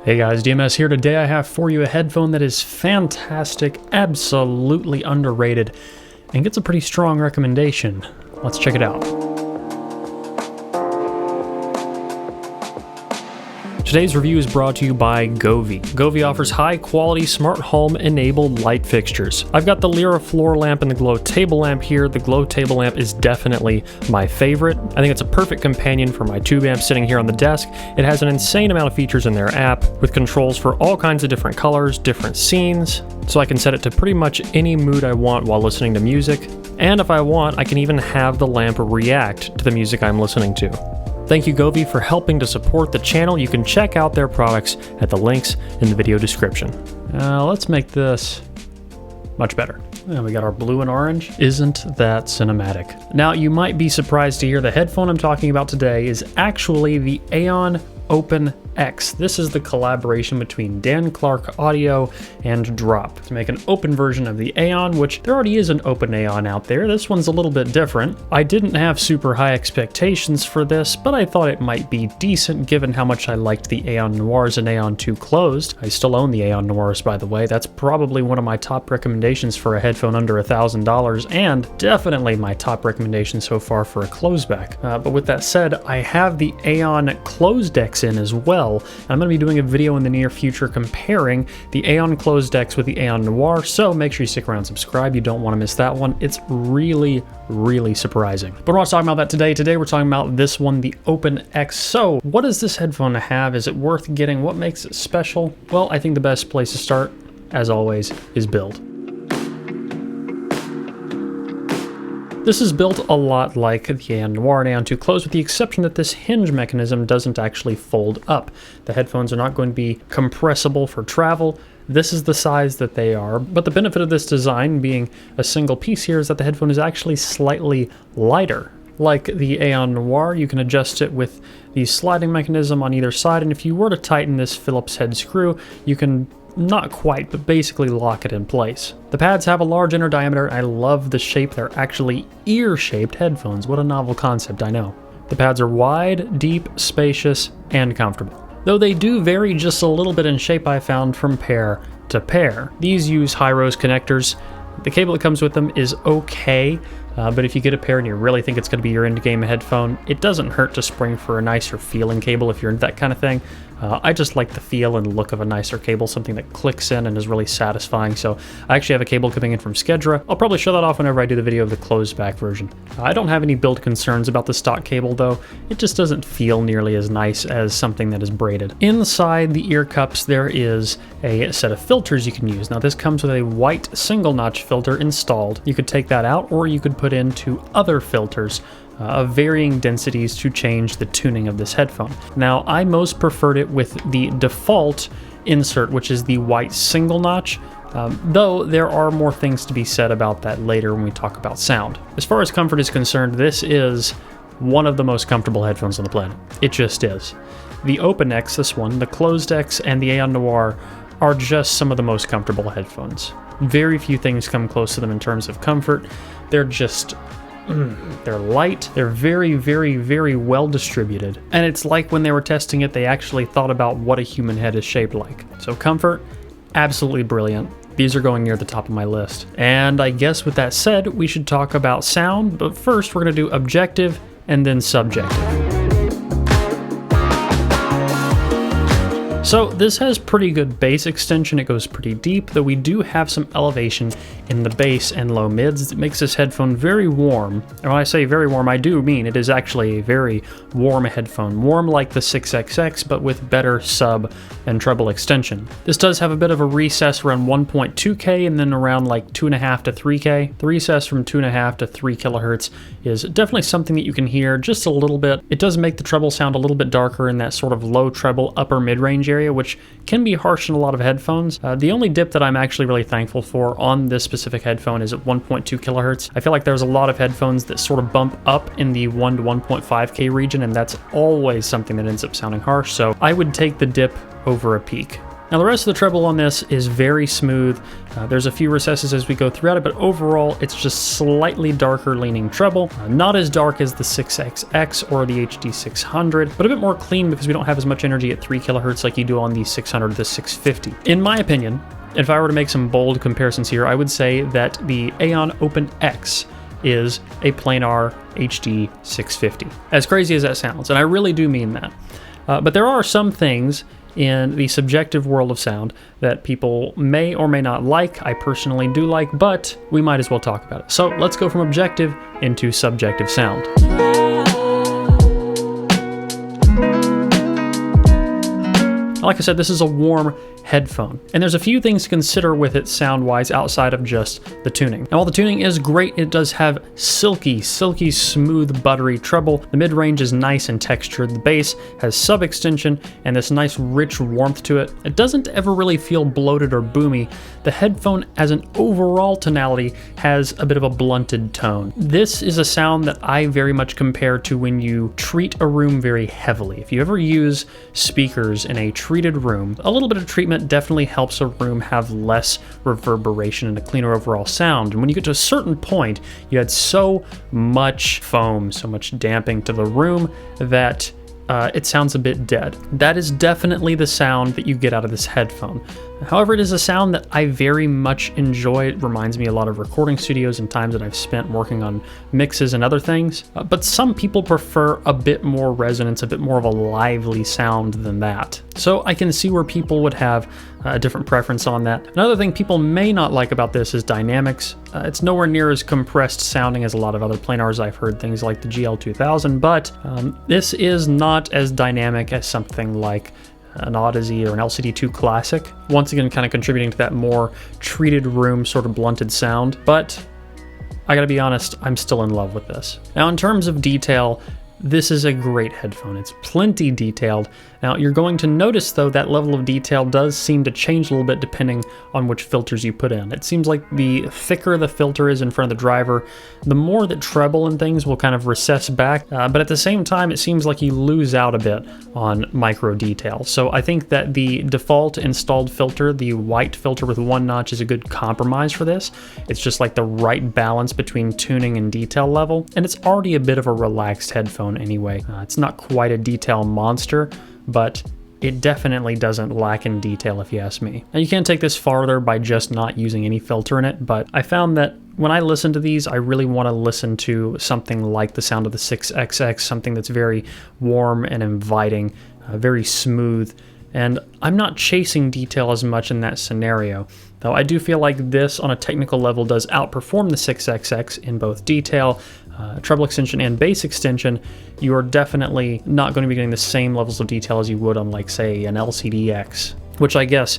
Hey guys, DMS here. Today I have for you a headphone that is fantastic, absolutely underrated, and gets a pretty strong recommendation. Let's check it out. Today's review is brought to you by Govee. Govee offers high-quality smart home-enabled light fixtures. I've got the Lyra floor lamp and the Glow table lamp here. The Glow table lamp is definitely my favorite. I think it's a perfect companion for my tube amp sitting here on the desk. It has an insane amount of features in their app, with controls for all kinds of different colors, different scenes, so I can set it to pretty much any mood I want while listening to music. And if I want, I can even have the lamp react to the music I'm listening to. Thank you, Govee, for helping to support the channel. You can check out their products at the links in the video description. Let's make this much better. We got our blue and orange. Isn't that cinematic? Now, you might be surprised to hear the headphone I'm talking about today is actually the Aeon Open X. This is the collaboration between Dan Clark Audio and Drop to make an open version of the Aeon, which there already is an open Aeon out there. This one's a little bit different. I didn't have super high expectations for this, but I thought it might be decent given how much I liked the Aeon Noirs and Aeon 2 Closed. I still own the Aeon Noirs, by the way. That's probably one of my top recommendations for a headphone under $1,000, and definitely my top recommendation so far for a closeback. But with that said, I have the Aeon Closed X in as well. I'm going to be doing a video in the near future comparing the Aeon Closed X with the Aeon Noir, so make sure you stick around and subscribe. You don't want to miss that one. It's really surprising. But we're not talking about that today. Today we're talking about this one, the Open X. So what does this headphone have? Is it worth getting? What makes it special? Well, I think the best place to start, as always, is build. This is built a lot like the Aeon Noir and Aeon 2 Closed, with the exception that this hinge mechanism doesn't actually fold up. The headphones are not going to be compressible for travel. This is the size that they are, but the benefit of this design being a single piece here is that the headphone is actually slightly lighter. Like the Aeon Noir, you can adjust it with the sliding mechanism on either side, and if you were to tighten this Phillips head screw, you can not quite, but basically lock it in place. The pads have a large inner diameter. I love the shape. They're actually ear-shaped headphones. What a novel concept, I know. The pads are wide, deep, spacious, and comfortable. Though they do vary just a little bit in shape, I found, from pair to pair. These use high-rose connectors. The cable that comes with them is okay, but if you get a pair and you really think it's going to be your end-game headphone, it doesn't hurt to spring for a nicer feeling cable if you're into that kind of thing. I just like the feel and look of a nicer cable, something that clicks in and is really satisfying. So I actually have a cable coming in from Skedra. I'll probably show that off whenever I do the video of the closed back version. I don't have any build concerns about the stock cable though. It just doesn't feel nearly as nice as something that is braided. Inside the ear cups there is a set of filters you can use. Now this comes with a white single notch filter installed. You could take that out, or you could put in two other filters of varying densities to change the tuning of this headphone. Now, I most preferred it with the default insert, which is the white single notch, though there are more things to be said about that later when we talk about sound. As far as comfort is concerned, this is one of the most comfortable headphones on the planet. It just is. The Open X, this one, the Closed X, and the Aeon Noir are just some of the most comfortable headphones. Very few things come close to them in terms of comfort. They're just they're light, they're very well distributed, and it's like when they were testing it, they actually thought about what a human head is shaped like. So comfort, absolutely brilliant. These are going near the top of my list. And I guess with that said, we should talk about sound, but first we're going to do objective and then subjective. So this has pretty good bass extension, it goes pretty deep, though we do have some elevation in the bass and low mids. It makes this headphone very warm. And when I say very warm, I do mean it is actually a very warm headphone. Warm like the 6XX, but with better sub and treble extension. This does have a bit of a recess around 1.2K and then around like 2.5 to 3K. The recess from 2.5 to 3 kilohertz is definitely something that you can hear just a little bit. It does make the treble sound a little bit darker in that sort of low treble upper mid-range area, which can be harsh in a lot of headphones. The only dip that I'm actually really thankful for on this specific headphone is at 1.2 kilohertz. I feel like there's a lot of headphones that sort of bump up in the 1 to 1.5K region, and that's always something that ends up sounding harsh, so I would take the dip over a peak. Now the rest of the treble on this is very smooth. There's a few recesses as we go throughout it, but overall it's just slightly darker leaning treble. Not as dark as the 6XX or the HD600, but a bit more clean because we don't have as much energy at 3 kilohertz like you do on the 600 or the 650. In my opinion, if I were to make some bold comparisons here, I would say that the Aeon Open X is a Planar HD650. As crazy as that sounds, and I really do mean that. But there are some things in the subjective world of sound that people may or may not like. I personally do like, but we might as well talk about it. So let's go from objective into subjective sound. Like I said, this is a warm headphone, and there's a few things to consider with it sound-wise outside of just the tuning. Now, while the tuning is great, it does have silky, smooth, buttery treble. The mid-range is nice and textured. The bass has sub-extension and this nice, rich warmth to it. It doesn't ever really feel bloated or boomy. The headphone, as an overall tonality, has a bit of a blunted tone. This is a sound that I very much compare to when you treat a room very heavily. If you ever use speakers in a treated room, a little bit of treatment definitely helps a room have less reverberation and a cleaner overall sound. And when you get to a certain point, you add so much foam, so much damping to the room that it sounds a bit dead. That is definitely the sound that you get out of this headphone. However, it is a sound that I very much enjoy. It reminds me a lot of recording studios and times that I've spent working on mixes and other things. But some people prefer a bit more resonance, a bit more of a lively sound than that. So I can see where people would have a different preference on that. Another thing people may not like about this is dynamics. It's nowhere near as compressed sounding as a lot of other Planars. I've heard things like the GL2000, but this is not as dynamic as something like an Odyssey or an LCD2 Classic. Once again, kind of contributing to that more treated room sort of blunted sound. But I gotta be honest, I'm still in love with this. Now, in terms of detail, this is a great headphone. It's plenty detailed. Now, you're going to notice, though, that level of detail does seem to change a little bit depending on which filters you put in. It seems like the thicker the filter is in front of the driver, the more that treble and things will kind of recess back, but at the same time, it seems like you lose out a bit on micro detail. So I think that the default installed filter, the white filter with one notch, is a good compromise for this. It's just like the right balance between tuning and detail level, and it's already a bit of a relaxed headphone anyway. It's not quite a detail monster, but it definitely doesn't lack in detail if you ask me. Now, you can't take this farther by just not using any filter in it, but I found that when I listen to these, I really want to listen to something like the sound of the 6XX, something that's very warm and inviting, very smooth, and I'm not chasing detail as much in that scenario. Though I do feel like this, on a technical level, does outperform the 6XX in both detail, treble extension, and bass extension. You are definitely not going to be getting the same levels of detail as you would on, like, say, an LCD-X, which I guess,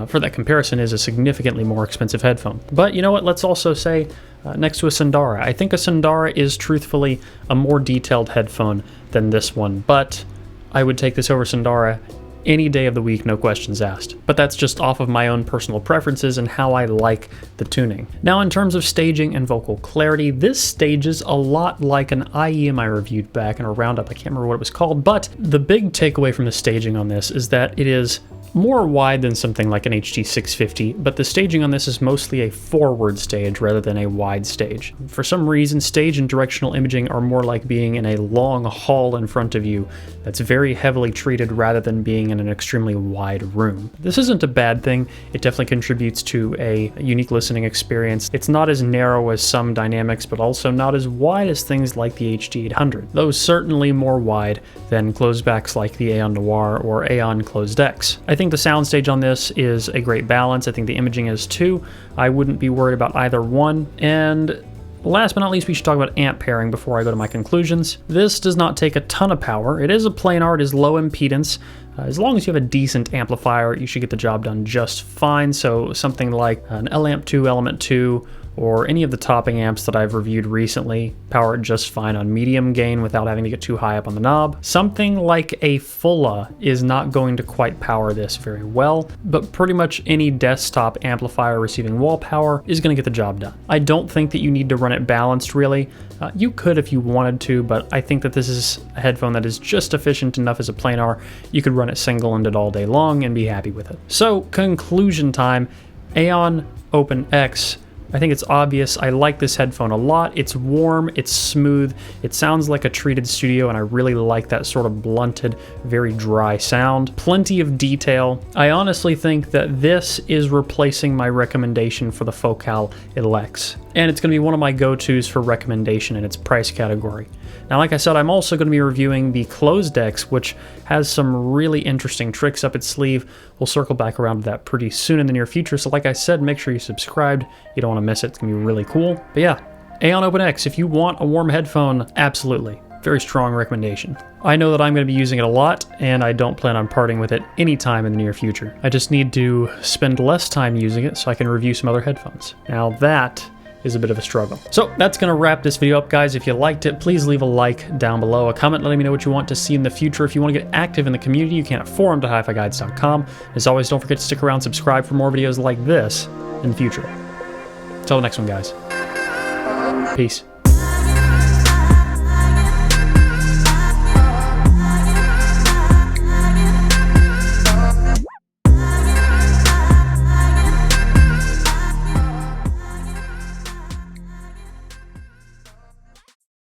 for that comparison, is a significantly more expensive headphone. But you know what? Let's also say, next to a Sundara, I think a Sundara is truthfully a more detailed headphone than this one, but I would take this over Sundara any day of the week, no questions asked. But that's just off of my own personal preferences and how I like the tuning. Now, in terms of staging and vocal clarity, this stages a lot like an IEM I reviewed back in a roundup. I can't remember what it was called, but the big takeaway from the staging on this is that it is more wide than something like an HD650, but the staging on this is mostly a forward stage rather than a wide stage. For some reason, stage and directional imaging are more like being in a long hall in front of you that's very heavily treated rather than being in an extremely wide room. This isn't a bad thing. It definitely contributes to a unique listening experience. It's not as narrow as some dynamics, but also not as wide as things like the HD800, though certainly more wide than closebacks like the Aeon Noir or Aeon Closed X. I think the soundstage on this is a great balance. I think the imaging is too. I wouldn't be worried about either one. And last but not least, we should talk about amp pairing before I go to my conclusions. This does not take a ton of power. It is a planar, it is low impedance. As long as you have a decent amplifier, you should get the job done just fine. So something like an Lamp 2, Element 2, or any of the topping amps that I've reviewed recently power it just fine on medium gain without having to get too high up on the knob. Something like a Fulla is not going to quite power this very well, but pretty much any desktop amplifier receiving wall power is going to get the job done. I don't think that you need to run it balanced really. You could if you wanted to, but I think that this is a headphone that is just efficient enough as a planar. You could run it single-ended all day long and be happy with it. So, conclusion time, Aeon Open X. I think it's obvious. I like this headphone a lot. It's warm, it's smooth, it sounds like a treated studio, and I really like that sort of blunted, very dry sound. Plenty of detail. I honestly think that this is replacing my recommendation for the Focal LX, and it's going to be one of my go-tos for recommendation in its price category. Now, like I said, I'm also going to be reviewing the Closed X, which has some really interesting tricks up its sleeve. We'll circle back around to that pretty soon in the near future, so like I said, make sure you're subscribed. You don't want to miss it. It's going to be really cool. But yeah, Aeon Open X, if you want a warm headphone, absolutely. Very strong recommendation. I know that I'm going to be using it a lot, and I don't plan on parting with it anytime in the near future. I just need to spend less time using it so I can review some other headphones. Now that is a bit of a struggle. So that's going to wrap this video up, guys. If you liked it, please leave a like down below, a comment letting me know what you want to see in the future. If you want to get active in the community, you can at forum.hifiguides.com. As always, don't forget to stick around, subscribe for more videos like this in the future. Until the next one, guys. Peace.